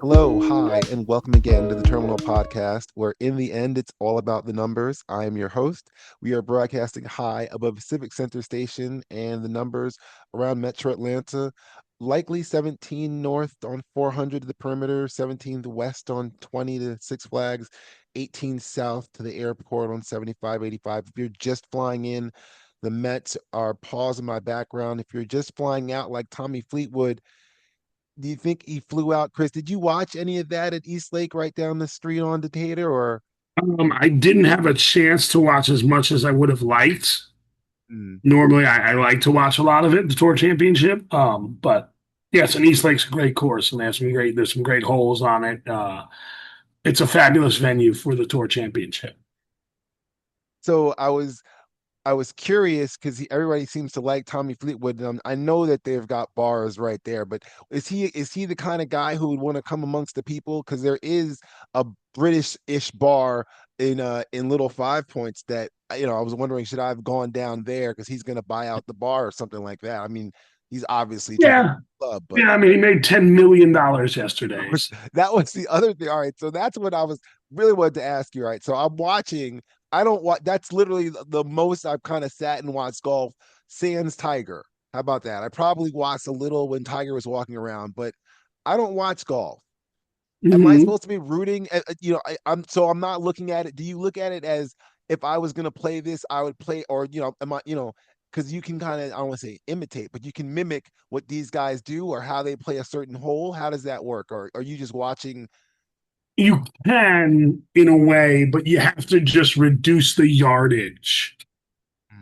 Hello, hi, and welcome again to the Terminal Podcast, where in the end, it's all about the numbers. I am your host. We are broadcasting high above Civic Center Station and the numbers around Metro Atlanta, likely 17 north on 400 to the perimeter, 17 to west on 20 to Six Flags, 18 south to the airport on 7585. If you're just flying in, the Mets are pausing my background. If you're just flying out like Tommy Fleetwood, do you think he flew out, Chris? Did you watch any of that at East Lake right down the street on Decatur or? I didn't have a chance to watch as much as I would have liked. Mm. Normally, I like to watch a lot of it, the Tour Championship. But yes, and East Lake's a great course, and there's some great holes on it. It's a fabulous venue for the Tour Championship. So I was curious because everybody seems to like Tommy Fleetwood. I know that they've got bars right there, but is he the kind of guy who would want to come amongst the people? Because there is a British-ish bar in Little Five Points that I was wondering, should I have gone down there because he's going to buy out the bar or something like that. I mean, he's obviously drinking Yeah, the club, but yeah. I mean, he made $10 million that yesterday. was that was the other thing. All right, so that's what I was really wanted to ask you. All right, so I'm watching. I don't watch. That's literally the most I've kind of sat and watched golf. Sans Tiger. How about that? I probably watched a little when Tiger was walking around, but I don't watch golf. Am I Hmm. supposed to be rooting? I'm not looking at it. Do you look at it as if I was going to play this, I would play, or am I, because you can kind of, I don't want to say imitate, but you can mimic what these guys do or how they play a certain hole. How does that work? Or are you just watching? You can, in a way, but you have to just reduce the yardage.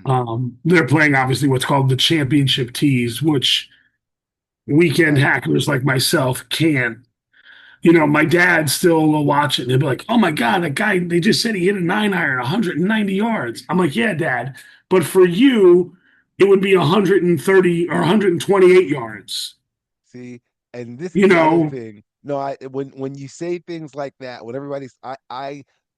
Hmm. They're playing obviously what's called the championship tees, which weekend Okay. hackers like myself can't. My dad still will watch it and he'll be like, "Oh my God, that guy, they just said he hit a 9 iron, 190 yards." I'm like, "Yeah, dad. But for you, it would be 130 or 128 yards. See, and this is You the other know, thing. No, when you say things like that, when everybody's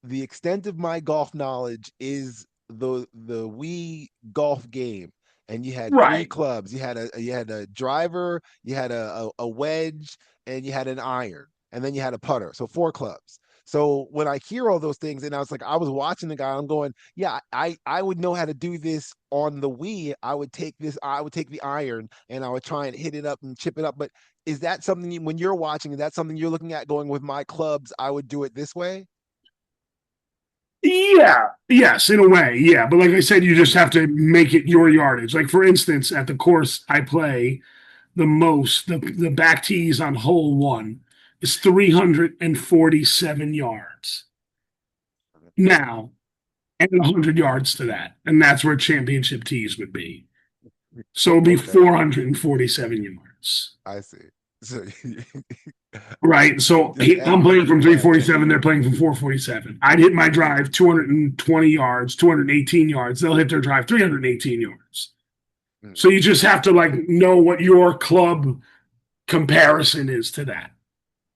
the extent of my golf knowledge is the Wii golf game. And you had three right. clubs. You had a driver, you had a wedge, and you had an iron, and then you had a putter. So four clubs. So when I hear all those things, and I was watching the guy, I'm going, yeah, I would know how to do this on the Wii. I would take the iron and I would try and hit it up and chip it up. But is that something when you're watching, is that something you're looking at going with my clubs, I would do it this way? Yeah, yes, in a way, yeah. But like I said, you just have to make it your yardage. Like for instance, at the course I play, the back tees on hole one is 347 yards. Now, add 100 yards to that, and that's where championship tees would be. So it'd be Okay, 447 yards. I see. So Right. So just add I'm playing from 100. 347. They're playing from 447. I'd hit my drive 220 yards, 218 yards. They'll hit their drive 318 yards. Mm. So you just have to like know what your club comparison is to that.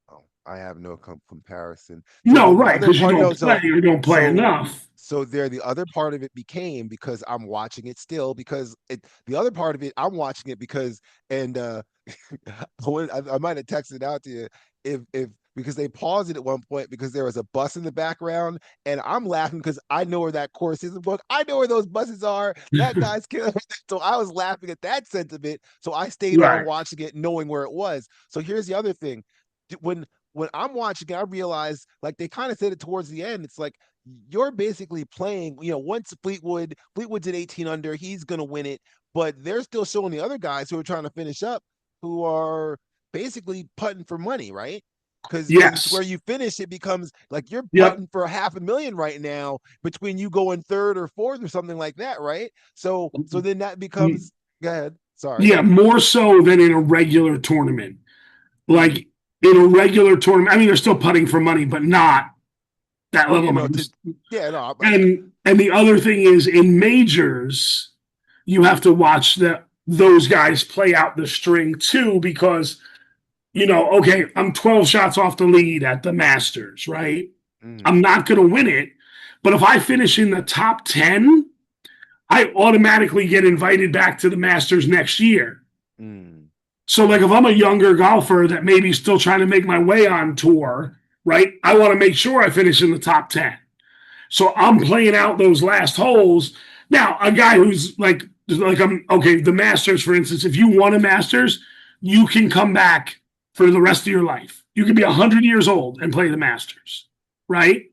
Oh, I have no comparison. So No, then the right, other because you part, don't no, play or don't play so enough. the other part of it became because I'm watching it still because the other part of it I'm watching it because and I might have texted it out to you if because they paused it at one point because there was a bus in the background and I'm laughing because I know where that course is in the book. I know where those buses are. That guy's killing. So I was laughing at that sentiment. So I stayed on Right. watching it, knowing where it was. So here's the other thing. When I'm watching it, I realize like they kind of said it towards the end. It's like you're basically playing, once Fleetwood's at 18 under, he's gonna win it, but they're still showing the other guys who are trying to finish up who are basically putting for money, right? Because where Yes. you finish, it becomes like you're Yep. putting for 500,000 right now between you going third or fourth or something like that, right? So then that becomes go ahead. Sorry. Yeah, more so than in a regular tournament. Mm. Like in a regular tournament, I mean, they're still putting for money, but not that Oh level yeah, of no, money. yeah, no, And the other thing is in majors, you have to watch those guys play out the string too, because okay, I'm 12 shots off the lead at the Masters, right? mm, I'm not going to win it, but if I finish in the top 10, I automatically get invited back to the Masters next year. mm. So, like, if I'm a younger golfer that maybe still trying to make my way on tour, right? I want to make sure I finish in the top 10. So I'm playing out those last holes. Now, a guy who's like I'm okay, the Masters, for instance, if you won a Masters, you can come back for the rest of your life. You can be 100 years old and play the Masters, right?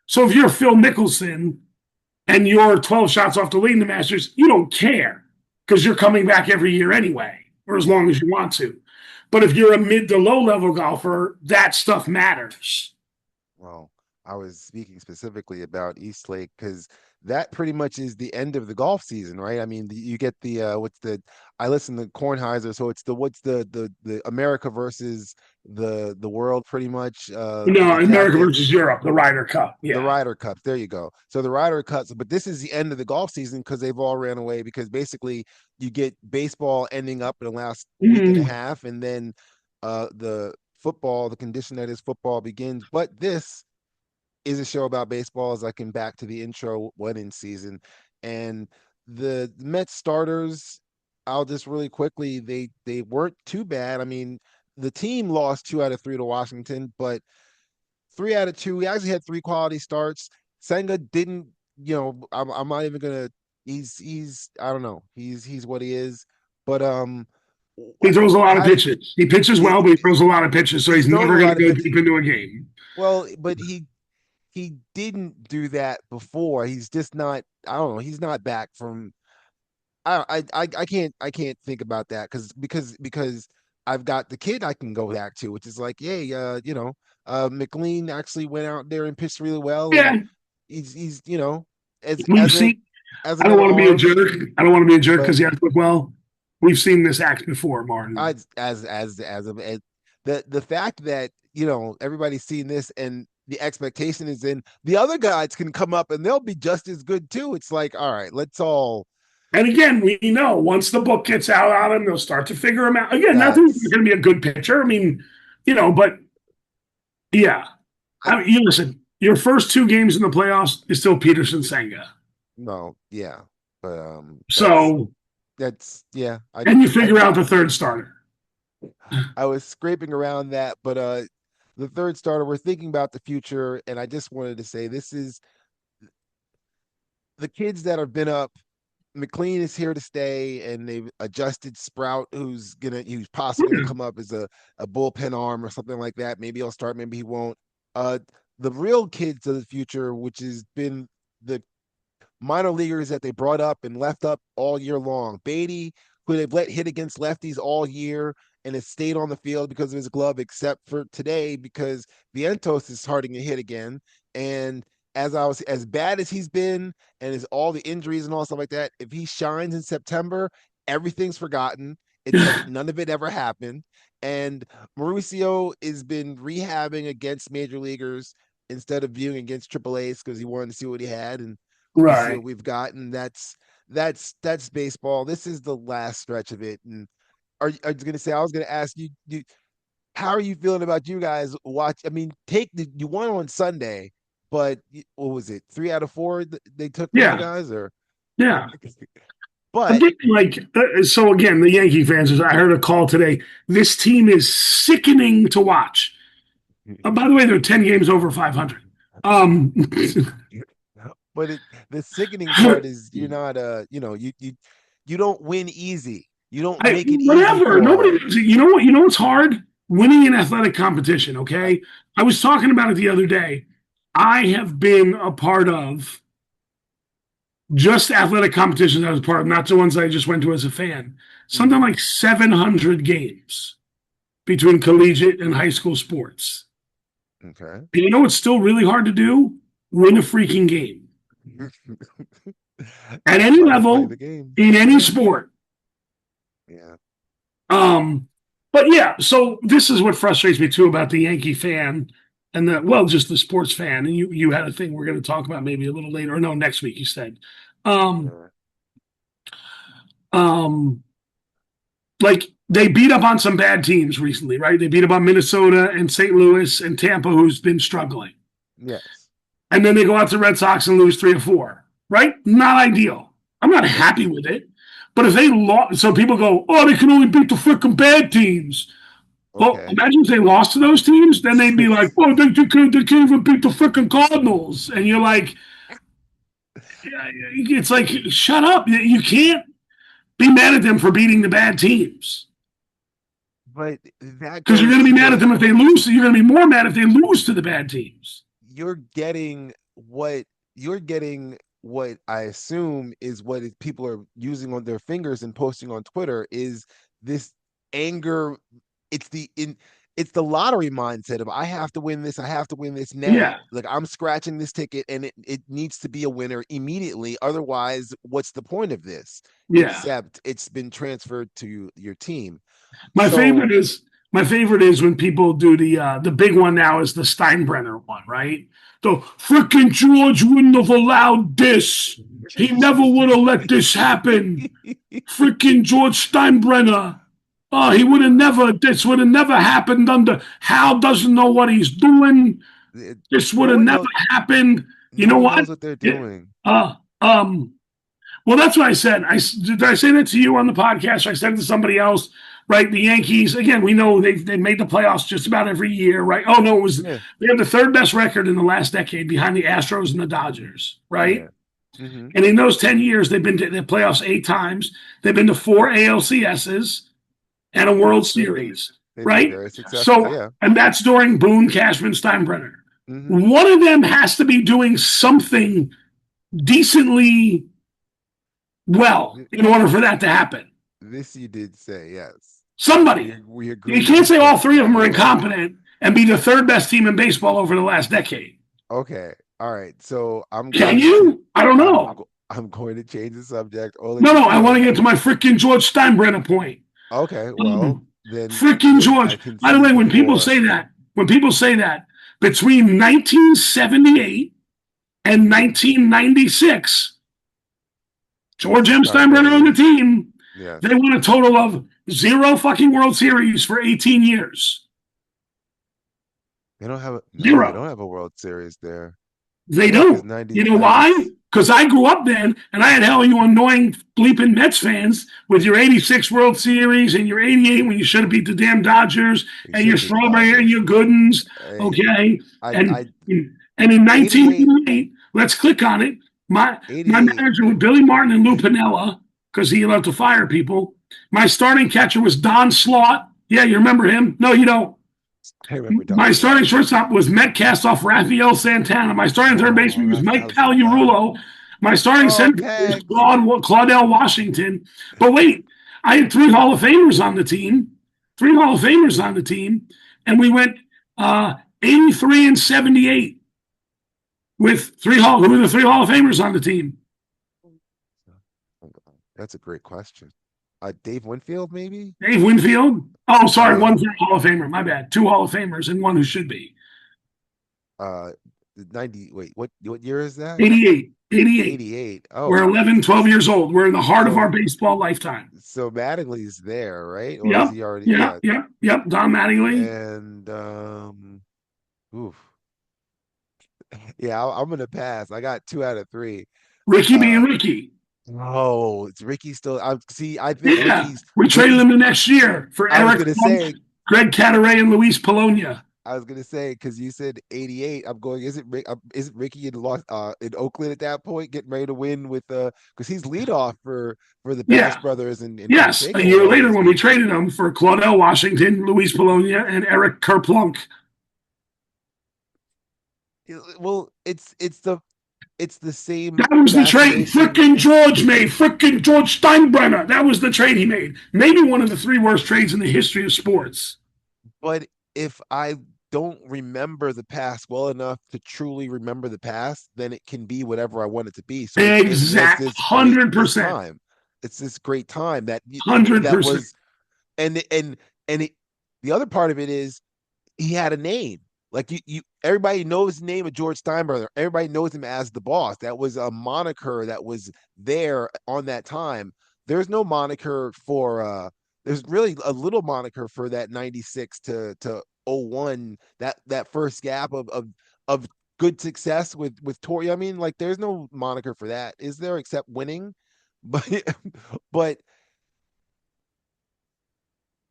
So if you're Phil Mickelson and you're 12 shots off the lead in the Masters, you don't care because you're coming back every year anyway, or as long as you want to. But if you're a mid to low level golfer, that stuff matters. Well, I was speaking specifically about East Lake because that pretty much is the end of the golf season, right? I mean, you get the what's the I listen to Kornheiser, so it's the what's the America versus the world pretty much. I No, forget America versus Europe, the Ryder Cup. the Yeah. Ryder Cups. There you go. So the Ryder Cups, but this is the end of the golf season because they've all ran away because basically you get baseball ending up in the last week and a Mm. half, and then the football, the condition that is football begins. But this is a show about baseball as I can back to the intro winning season. And the Mets starters, I'll just really quickly, they weren't too bad. I mean, the team lost 2 out of 3 to Washington, but 3 out of 2, he actually had 3 quality starts. Senga didn't, I'm not even gonna he's I don't know. He's what he is. But He throws a lot of how do you pitches. He pitches he, well, but he throws a lot of pitches, so he's he's throwing a never going lot to of go pitches. deep into a game. Well, but he didn't do that before. He's just not. I don't know. He's not back from. I can't think about that because I've got the kid I can go back to, which is like, yay, McLean actually went out there and pitched really well, and Yeah, he's as we've seen. I don't another want to be a arm, jerk. I don't want to be a jerk but because he has to look well. We've seen this act before, Martin. I the fact that everybody's seen this and the expectation is in the other guys can come up and they'll be just as good too. It's like, all right, let's all And again, we know once the book gets out on him, they'll start to figure him out. Again, not that he's that's going to be a good pitcher. I mean, but yeah. I I mean, you listen, your first 2 games in the playoffs is still Peterson Senga. no, yeah. But So, that's yeah. and you figure out the third starter. I was scraping around that, but the third starter, we're thinking about the future, and I just wanted to say this is the kids that have been up. McLean is here to stay, and they've adjusted Sprout, who's possibly gonna come up as a bullpen arm or something like that. Maybe he'll start, maybe he won't. Uh, the real kids of the future, which has been the minor leaguers that they brought up and left up all year long. Beatty, who they've let hit against lefties all year and has stayed on the field because of his glove, except for today because Vientos is starting to hit again. And as bad as he's been, and as all the injuries and all stuff like that, if he shines in September, everything's forgotten. It's like none of it ever happened. And Mauricio has been rehabbing against major leaguers instead of viewing against Triple A's because he wanted to see what he had, and we see Right. what we've gotten. That's baseball. This is the last stretch of it. And are you going to say? I was going to ask you, how are you feeling about you guys watch? I mean, you won on Sunday, but what was it? 3 out of 4 they took from you Yeah. guys, or Yeah. but Again, so again, the Yankee fans, I heard a call today. This team is sickening to watch. By the way, they're 10 games over 500. the sickening part is you're not you don't win easy. You don't make it easy Whatever. for Nobody. You know what? You know what's hard? Winning an athletic competition. I, Okay. I was talking about it the other day. I have been a part of just athletic competitions I was part of, not the ones I just went to as a fan. Something mhm, like 700 games between collegiate and high school sports. okay. And you know what's still really hard to do? Win a freaking game at That's any why they play level the game. in any Yeah. sport. Yeah. Um, but yeah, so this is what frustrates me too about the Yankee fan and just the sports fan. And you had a thing we're going to talk about maybe a little later, or no, next week. You said, um, Yeah. um, like they beat up on some bad teams recently, right? They beat up on Minnesota and St. Louis and Tampa, who's been struggling, Yes. and then they go out to Red Sox and lose 3 or 4, right? Not ideal. I'm not happy with it, But if they lost, so people go, oh, they can only beat the freaking bad teams. Well, Okay. imagine if they lost to those teams, then they'd be like, oh, they can't even beat the freaking Cardinals. And you're like, it's like, shut up. You can't be mad at them for beating the bad teams. But that Because you're goes going to to be mad at the them if they lose. You're going to be more mad if they lose to the bad teams. you're getting what you're getting what I assume is what people are using on their fingers and posting on Twitter is this anger. It's it's the lottery mindset of I have to win this, I have to win this Yeah, now. Like I'm scratching this ticket and it needs to be a winner immediately. Otherwise, what's the point of this? yeah. Except it's been transferred to your team. My So favorite is my favorite is when people do the big one now is the Steinbrenner one, right? The frickin' George wouldn't have allowed this. He never would have let this happen. Frickin' George Steinbrenner. Oh, he would have never. This would have never happened under. Hal doesn't know what he's doing. This would no have one never knows happened. You no know one what? knows what they're Yeah. doing. Uh, um, well, that's what I said. Did I say that to you on the podcast? I said it to somebody else, right? The Yankees, again, we know they made the playoffs just about every year, right? Oh, no, Yeah, they have the third best record in the last decade behind the Astros and the Dodgers, right? yeah. Hmm. And in those 10 years, they've been to the playoffs 8 times. They've been to four ALCSs and a World They've been Series, they've been right? very successful. So, Yeah. and that's during Boone, Cashman, Steinbrenner. Hmm. One of them has to be doing something decently well in order for that to happen. This you did say, yes. Somebody. We You agree can't with say all three of them are your incompetent and be the third best team in baseball over the last decade. okay. All right. So Can you? I don't know. I'm going to change the subject only No, I want to because get to my freaking George Steinbrenner point. okay, well, Um, then freaking I George. By the way, concede the when people floor. say that, between 1978 and 1996, George M. Steinbrenner, Steinbrenner on the yes. team, Yes. they won a total of zero fucking World Series for 18 years. They don't have no, they Zero. don't have a World Series there. They Yeah, because don't. 90 You know 90. why? Because I grew up then, and I had hell you annoying bleeping Mets fans with your '86 World Series and your '88 when you should have beat the damn Dodgers You and should your have beat the Strawberry and Dodgers. your Goodens. I Okay, and I and in 88 1988, let's click on it. My 88. manager was Billy Martin and Lou Pinella because he loved to fire people. My starting catcher was Don Slaught. Yeah, you remember him? No, you don't. I remember Don My Slaught. starting shortstop was Metcalf off Rafael Santana. My starting third Oh, baseman was Mike Rafael Santana. Pagliarulo. My starting Oh, center was Pegs. Claudel Washington. But wait, I had three Hall of Famers on the team, and we went 83 and 78 with who were the three Hall of Famers on the team? That's a great question. Dave Winfield, maybe? Dave Winfield. Oh, sorry, Uh, one Hall of Famer. My bad. Two Hall of Famers and one who should be. uh, 90. Wait, what year is that? 88. 88. 88. We're Oh, 11, 12 years old. We're in the heart of our so baseball lifetime. so Mattingly's there, right? Or is Yep, he already? yep, Yeah. yep, yep. Don Mattingly, And oof. Yeah, I'm gonna pass. I got two out of three. Ricky being Uh, Ricky. oh, it's Ricky still. I see. I think Yeah, we traded Ricky's. him the next year for I was Eric gonna Plunk, say. Greg Cadaret, and Luis Polonia. I was gonna say because you said 88. I'm going. Is it Ricky in Oakland at that point, getting ready to win with because he's leadoff for the Bash Yeah, brothers and for the yes. A takeover year all later, those when we people. traded him for Claudel Washington, Luis Polonia, and Eric Kerplunk. Well, it's the same That was the trade. fascination. Frickin' George made. Frickin' George Steinbrenner. That was the trade he made. Maybe one of the three worst trades in the history of sports. But if I don't remember the past well enough to truly remember the past, then it can be whatever I want it to be. So it was Exact. this great this 100%. time. It's this great time that 100%. was and and it, the other part of it is he had a name. Like you everybody knows the name of George Steinbrenner. Everybody knows him as the boss. That was a moniker that was there on that time. There's no moniker for there's really a little moniker for that 96 to 01, that first gap of good success with Tori. I mean, like there's no moniker for that, is there, except winning? but but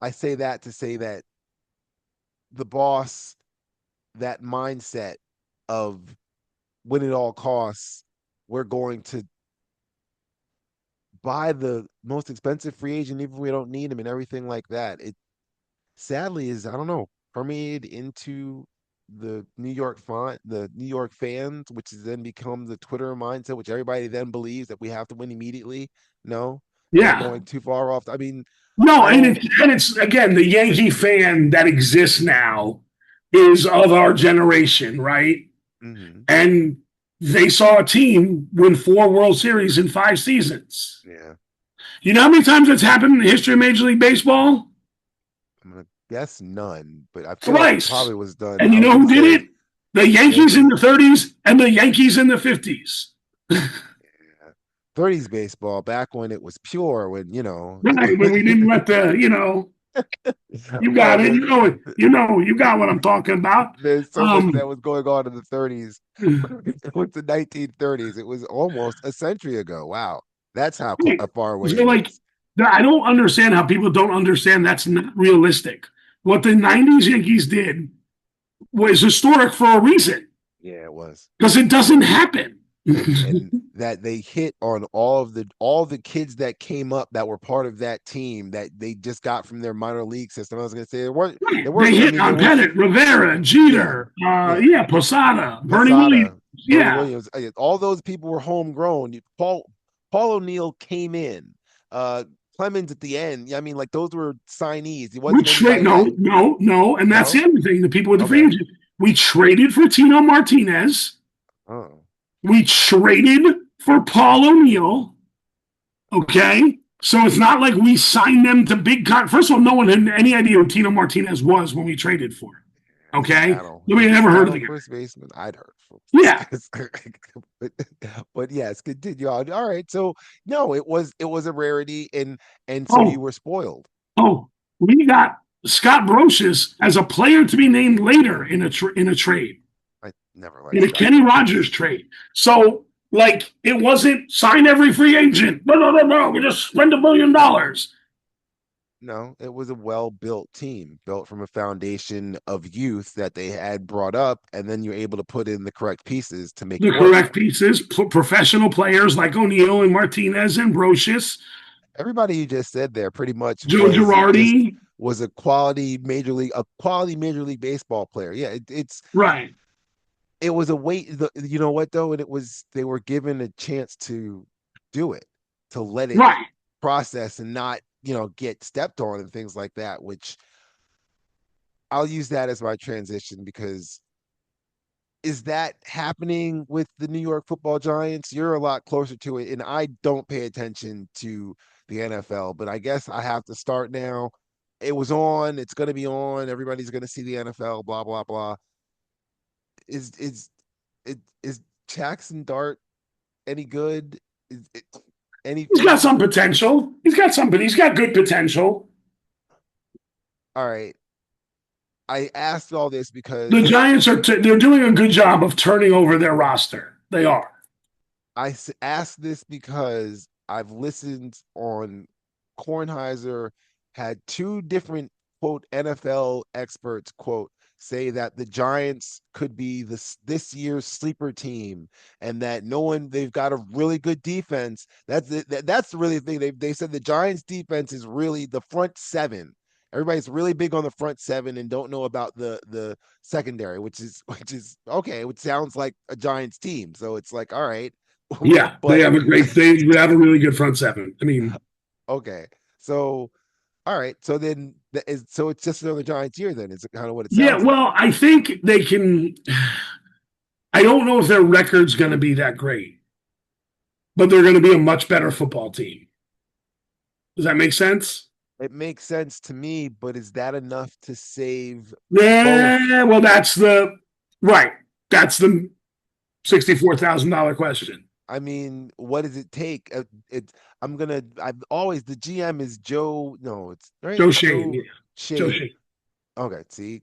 I say that to say that the boss, that mindset of win at all costs, we're going to buy the most expensive free agent even if we don't need him and everything like that. It sadly is, I don't know, permeated into the New York fans, which has then become the Twitter mindset, which everybody then believes that we have to win immediately. No, am I Yeah. going too far off? I mean, No, I don't. and it's again the Yankee fan that exists now is of our generation, right? Mhm. And they saw a team win 4 World Series in 5 seasons. Yeah, You know how many times that's happened in the history of Major League Baseball? I'm gonna guess none, but I feel like it Thrice. probably was done. And I you was know gonna who did say it? The Yankees in Yankees. the 30s and the Yankees in the 50s. Yeah. 30s baseball back when it was pure, when Right, when we didn't let you oh got it. You got what I'm talking about. there's so much that Um, was going on in the 30s. With the 1930s, it was almost a century ago. Wow, that's how far away so it like, is. I don't understand how people don't understand that's not realistic. What the '90s Yankees did was historic for a reason Yeah, it was. because it doesn't happen. And that they hit on all the kids that came up that were part of that team that they just got from their minor league system. I was gonna say there They weren't. I hit mean, there on was. Pettit, Rivera, Yeah, Jeter, yeah. yeah, Posada, Bernie Williams. Posada, Bernie Yeah, Williams, all those people were homegrown. Paul O'Neill came in. Uh, Clemens at the end. I mean, like those were signees. It we wasn't trade. anybody that. No, and that's No. the other thing. The people with the free Okay. agent. We traded for Tino Martinez. Oh. We traded for Paul O'Neill. Okay. So it's not like we signed them to big First of all, no one had any idea who Tino Martinez was when we traded for him. Okay. Seattle. He Nobody was had a ever heard of Seattle the guy. first baseman. I'd heard from. Yeah. but, but yes, continue on. All right. So no, it was a rarity, and so you Oh, were spoiled. we got Scott Brocious as a player to be named later in a trade, I never liked in a Scott Kenny Rogers Brocious. trade. So like it wasn't sign every free agent. No. We just spend $1 million. No, it was a well-built team, built from a foundation of youth that they had brought up, and then you're able to put in the correct pieces to make it The work. correct pieces, professional players like O'Neill and Martinez and Brocious, Everybody you just said there pretty much Joe Girardi. was a quality major league baseball player. Yeah, Right, it was a wait. You know what though, and they were given a chance to do it, to let it right. process and not get stepped on and things like that. Which I'll use that as my transition because is that happening with the New York Football Giants? You're a lot closer to it, and I don't pay attention to the NFL, but I guess I have to start now. It was on. It's going to be on. Everybody's going to see the NFL. Blah blah blah. Is is Jackson Dart any good? Is it, He's got anything? some potential. He's got good potential. All right. I asked all this The because Giants they're doing a good job of turning over their roster. They are. asked this because I've listened on Kornheiser had two different quote NFL experts quote say that the Giants could be this year's sleeper team and that no one they've got a really good defense. That's the really thing. They said the Giants defense is really the front seven. Everybody's really big on the front seven and don't know about the secondary, which is okay, which sounds like a Giants team. So it's like, all right, Yeah, but they have a really good front seven. I mean, okay. So all right. So then so it's just another Giants year then. It's kind of what it yeah. sounds like. Well, I think they can. I don't know if their record's going to be that great, but they're going to be a much better football team. Does that make sense? It makes sense to me, but is that enough to save both? Yeah. Well, that's the right. That's the $64,000 question. I mean, what does it take? I've always the GM is Joe. No, it's right. Joe Shane. Joe Yeah. Joe Shane. Shane. Okay. See,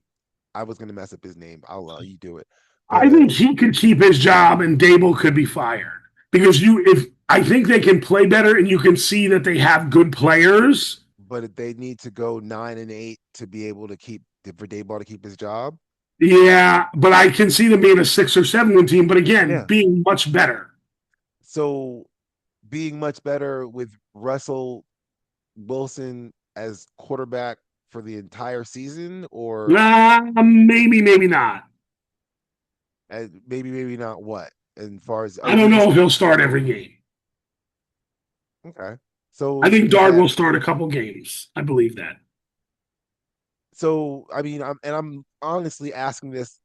I was gonna mess up his name. I'll you do it. But I think he could keep his job and Dable could be fired. because you if I think they can play better and you can see that they have good players. But if they need to go 9-8 to be able to keep for Dayball to keep his job. Yeah, but I can see them being a 6 or 7 win team. But again, Yeah. being much better. So being much better with Russell Wilson as quarterback for the entire season, or Maybe, maybe not. maybe not what? As far as I is don't it know just if he'll start every game. okay? I So think is Dard that will start a couple games. I believe that. so? I mean, I'm honestly asking this.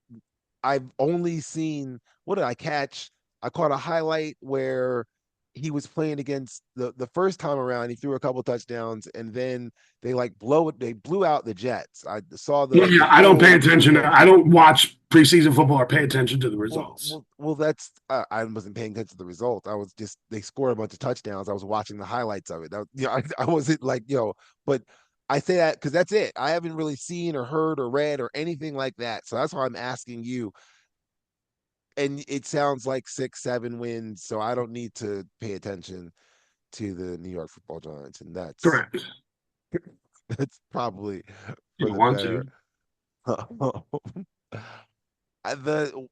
I've only seen what did I catch? I caught a highlight where he was playing against the first time around. He threw a couple touchdowns, and then they like blow it. They blew out the Jets. I saw the Yeah, I don't pay full attention. yeah. I don't watch preseason football or pay attention to the Well, results. well, well. That's I wasn't paying attention to the result. I was just they scored a bunch of touchdowns. I was watching the highlights of it. I wasn't like but I say that because that's it. I haven't really seen or heard or read or anything like that. So that's why I'm asking you. And it sounds like 6, 7 wins. So I don't need to pay attention to the New York Football Giants, and that's Correct. that's probably You for don't the want better. to. The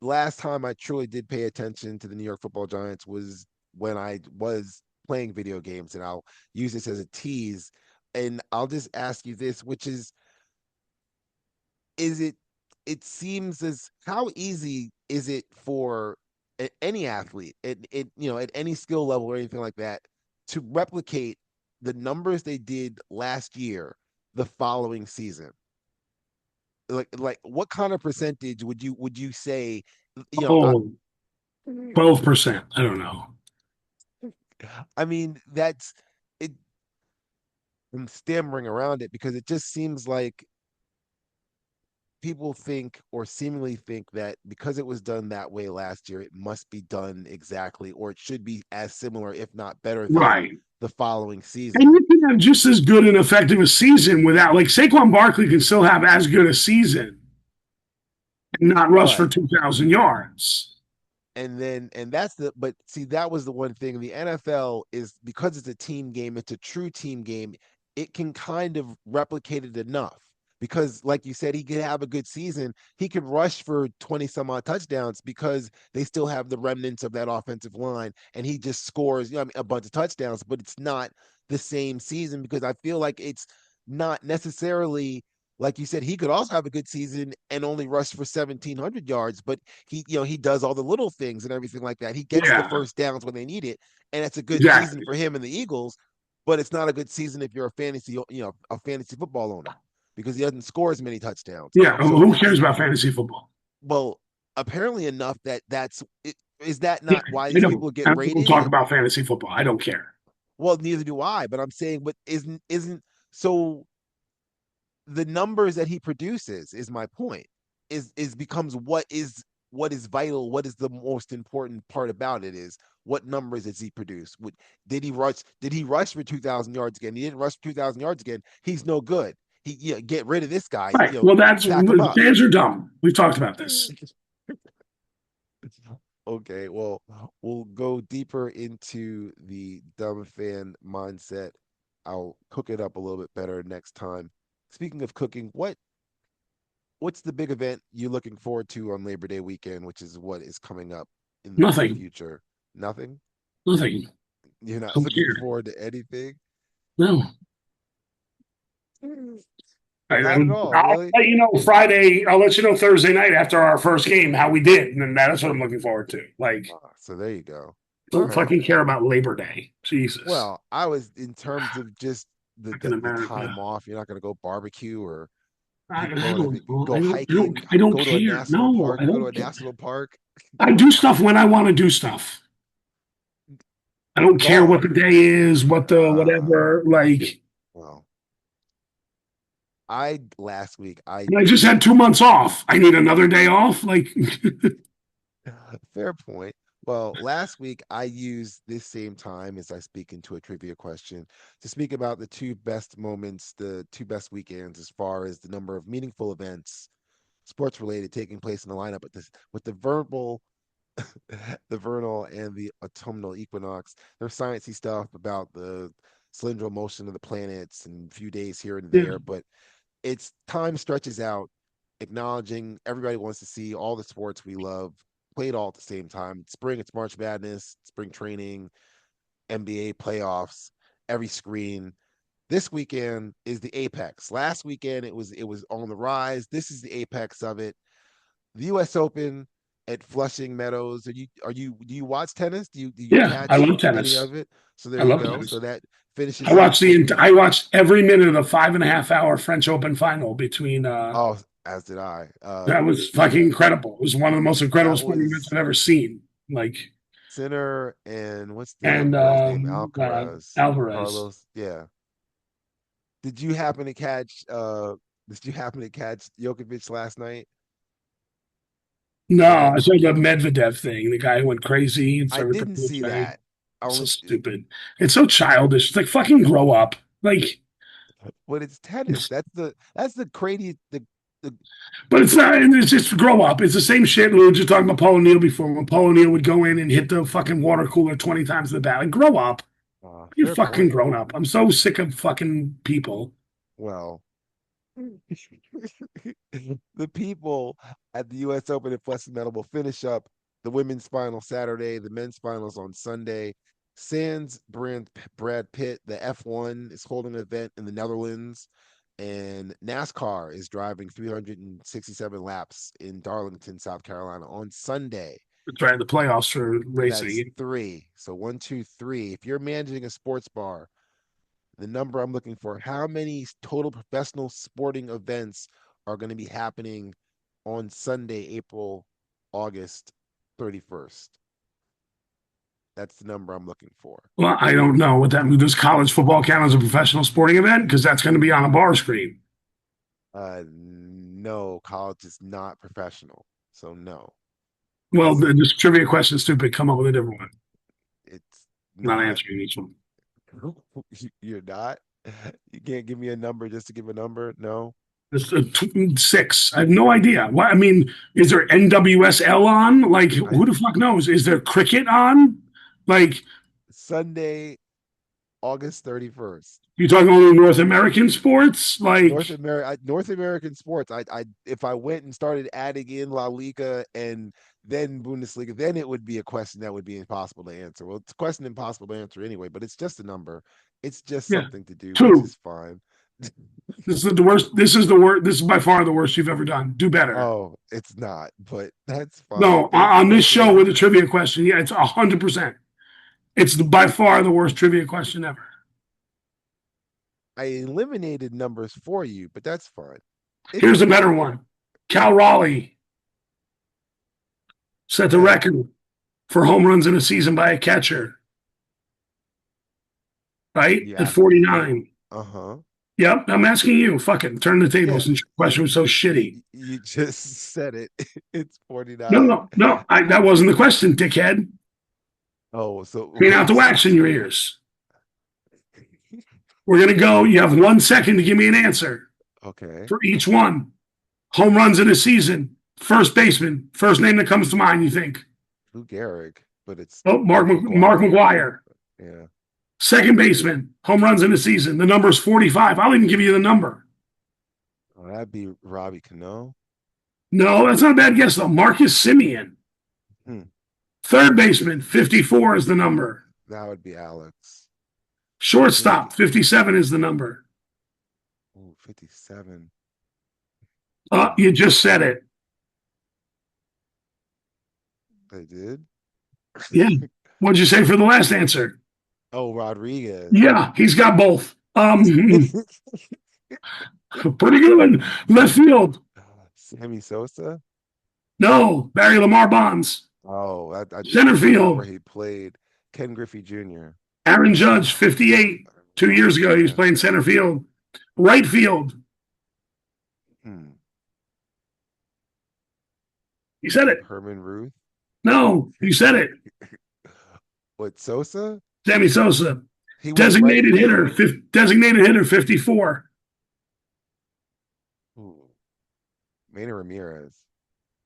last time I truly did pay attention to the New York Football Giants was when I was playing video games, and I'll use this as a tease. And I'll just ask you this, which is it seems as how easy is it for any athlete at any skill level or anything like that to replicate the numbers they did last year the following season? Like what kind of percentage would you say you know I, Oh, 12%. I don't know. I mean that's it. I'm stammering around it because it just seems like people think or seemingly think that because it was done that way last year, it must be done exactly, or it should be as similar, if not better, than Right. the following And season. you can have just as good and effective a season without, like Saquon Barkley can still have as good a season and not rush for But 2,000 yards. and that's the but see that was the one thing the NFL is because it's a team game, it's a true team game. It can kind of replicate it enough because like you said he could have a good season, he could rush for 20 some odd touchdowns because they still have the remnants of that offensive line and he just scores I mean, a bunch of touchdowns, but it's not the same season because I feel like it's not necessarily like you said, he could also have a good season and only rush for 1,700 yards, but he does all the little things and everything like that. He gets the Yeah, first downs when they need it, and it's a good season exactly. for him and the Eagles. But it's not a good season if you're a fantasy football owner because he doesn't score as many touchdowns. Yeah, So who cares about fantasy football? well, apparently enough is that Yeah, not why I these don't. people get I don't talk rated? about fantasy football. I don't care. Well, neither do I. But I'm saying, but isn't so the numbers that he produces is my point is becomes what is vital, what is the most important part about it is what numbers does he produce. Did he rush for 2,000 yards again? He didn't rush for 2,000 yards again. He's no good. Get rid of this guy, Right. Well, that's pack him up. fans are dumb. We've talked about this. Okay, well, we'll go deeper into the dumb fan mindset. I'll cook it up a little bit better next time. Speaking of cooking, what's the big event you're looking forward to on Labor Day weekend, which is what is coming up in the near Nothing. future? Nothing? Nothing. You're I not don't looking care. forward to anything? No. Not at all, I'll really? let you know Friday. I'll let you know Thursday night after our first game how we did, and then that's what I'm looking forward to. Like, Ah, so there you go. All don't right. fucking care about Labor Day. Jesus. Well, I was in terms of just the Fucking the, the time America. off. You're not going to go barbecue or people I going to don't know. go hiking, I don't go to a care. national No, park, I go to don't a care. national park, I do stuff when I want to do stuff. I don't care golf. what the day is, what the Uh, whatever. Like, well, I last week I and I just had 2 months off. I need another day off. Like, fair point. Well, last week I used this same time as I speak into a trivia question to speak about the two best moments, the two best weekends as far as the number of meaningful events, sports related, taking place in the lineup with the verbal. the vernal and the autumnal equinox. There's sciencey stuff about the cylindrical motion of the planets and a few days here and Yeah. there, but it's time stretches out, acknowledging everybody wants to see all the sports we love played all at the same time. Spring, it's March Madness, spring training, NBA playoffs, every screen. This weekend is the apex. Last weekend it was on the rise. This is the apex of it. The U.S. Open at Flushing Meadows. Are you do you watch tennis? Do you Yeah, I catch love any tennis. of it? So there I you love go. So tennis. that I finishes up watched with I watched every minute of the 5.5 hour French Open final between oh, as did I. that was fucking incredible. It was one of the most incredible That sporting events was I've ever seen. Like Sinner and what's the and guy's name? Alcaraz. Alvarez. Carlos. Yeah. Did you happen to catch Djokovic last night? No, The one I saw the Medvedev thing. The guy who went crazy and I started didn't proposing. see that. I So only stupid. It's so childish. It's like fucking grow up. Like, but it's tennis. That's the crazy the but it's not. It's just grow up. It's the same shit. We were just talking about Paul O'Neill before. When Paul O'Neill would go in and hit the fucking water cooler 20 times in the bat. Like, grow up. You're fair fucking point. grown up. I'm so sick of fucking people. Well, the people at the U.S. Open at Flushing Meadows will finish up the women's final Saturday, the men's finals on Sunday. Brad Pitt, the F1 is holding an event in the Netherlands, and NASCAR is driving 367 laps in Darlington, South Carolina on Sunday. It's right. The playoffs for That's racing. three. So one, two, three. If you're managing a sports bar, the number I'm looking for, how many total professional sporting events are going to be happening on Sunday, August 31st? That's the number I'm looking for. Well, I don't know what that means. Does college football count as a professional sporting event? Because that's going to be on a bar screen. No, college is not professional. So no, Well, it's this trivia question is stupid. Come up with a different one. it's Not not. answering each one. You're not. You can't give me a number just to give a number. No. It's six. I have no idea. What I mean, is there NWSL on? Like, I who the fuck knows? Is there cricket on? Like, Sunday, August 31st. you talking only North American sports? Like, North American sports. If I went and started adding in La Liga and then Bundesliga, then it would be a question that would be impossible to answer. Well, it's a question impossible to answer anyway, but it's just a number. It's just yeah, something to do, which two. is fine. This is the worst. This is the worst. This is by far the worst you've ever done. Do better. Oh, it's not, but that's fine. No, Thank you on for this show saying. with a trivia question, yeah, it's 100%. It's by far the worst trivia question ever. I eliminated numbers for you, but that's fine. It's Here's a okay. better one. Cal Raleigh set the Okay. record for home runs in a season by a catcher, right? You At asking me? 49. Uh-huh. Yep, I'm asking you. Fucking turn the table Yeah. since your question was so shitty. You just said it. It's No, 49. no, no. That wasn't the question, dickhead. Oh, so Clean out the wax in your ears. We're going to go. You have 1 second to give me an answer okay. for each one. Home runs in a season. First baseman. First name that comes to mind, you think? Lou Gehrig, but it's Oh, Mark McGuire. McGuire. Yeah. Second baseman. Home runs in a season. The number is 45. I'll even give you the number. Oh, that'd be Robbie Cano. No, that's not a bad guess, though. Marcus Simeon. Hmm. Third baseman. 54 is the number. That would be Alex. Shortstop. Maybe. 57 is the number. Oh, 57. Hmm. You just said it. They did? Yeah. What'd you say for the last answer? Oh, Rodriguez. Yeah, he's got both. Pretty good. Left field. Sammy Sosa? No, Barry Lamar Bonds. Oh, I Center forgot where field. he played. Ken Griffey Jr. Aaron Judge, 58. 2 years ago, he was Yeah. playing center field. Right field. Hmm. You said it. Herman Ruth. No, you said it. What, Sosa? Sammy Sosa. He went right Designated hitter. field. Designated hitter, 54. Ooh. Manny Ramirez.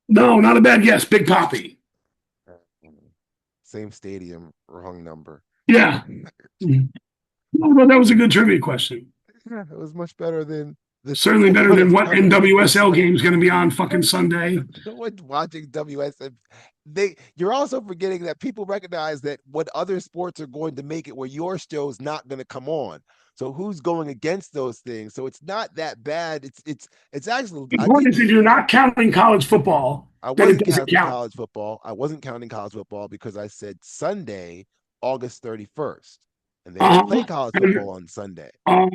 No, not a bad guess. Big Poppy. Same stadium, wrong number. Yeah. Mhm. Well, that was a good trivia question. Yeah, it was much better than the Certainly better one than of what college NWSL football. game is going to be on fucking Sunday. No one's watching WSF. You're also forgetting that people recognize that what other sports are going to make it where your show's not going to come on. So who's going against those things? So it's not that bad. It's actually The I point think is, if you're not counting college football, I then it wasn't doesn't counting count. college football. I wasn't counting college football because I said Sunday, August 31st. And they don't play Uh-huh. college And, football on Sunday. uh,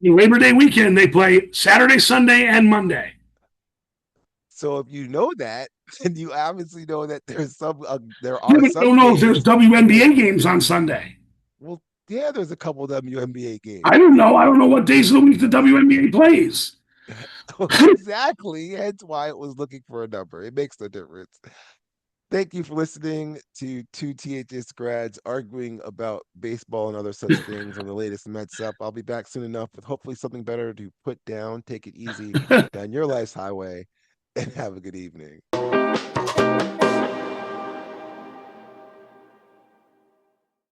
Labor Day weekend, they play Saturday, Sunday, and Monday. So if you know that, then you obviously know that there Yeah, are but I some don't know if there's games. WNBA games on Sunday. Well, yeah, there's a couple of WNBA games. I don't know. I don't know what days of the week the WNBA plays. Exactly. Hence why it was looking for a number. It makes no difference. Thank you for listening to two THS grads arguing about baseball and other such things on the latest Mets up. I'll be back soon enough with hopefully something better to put down. Take it easy down your life's highway and have a good evening.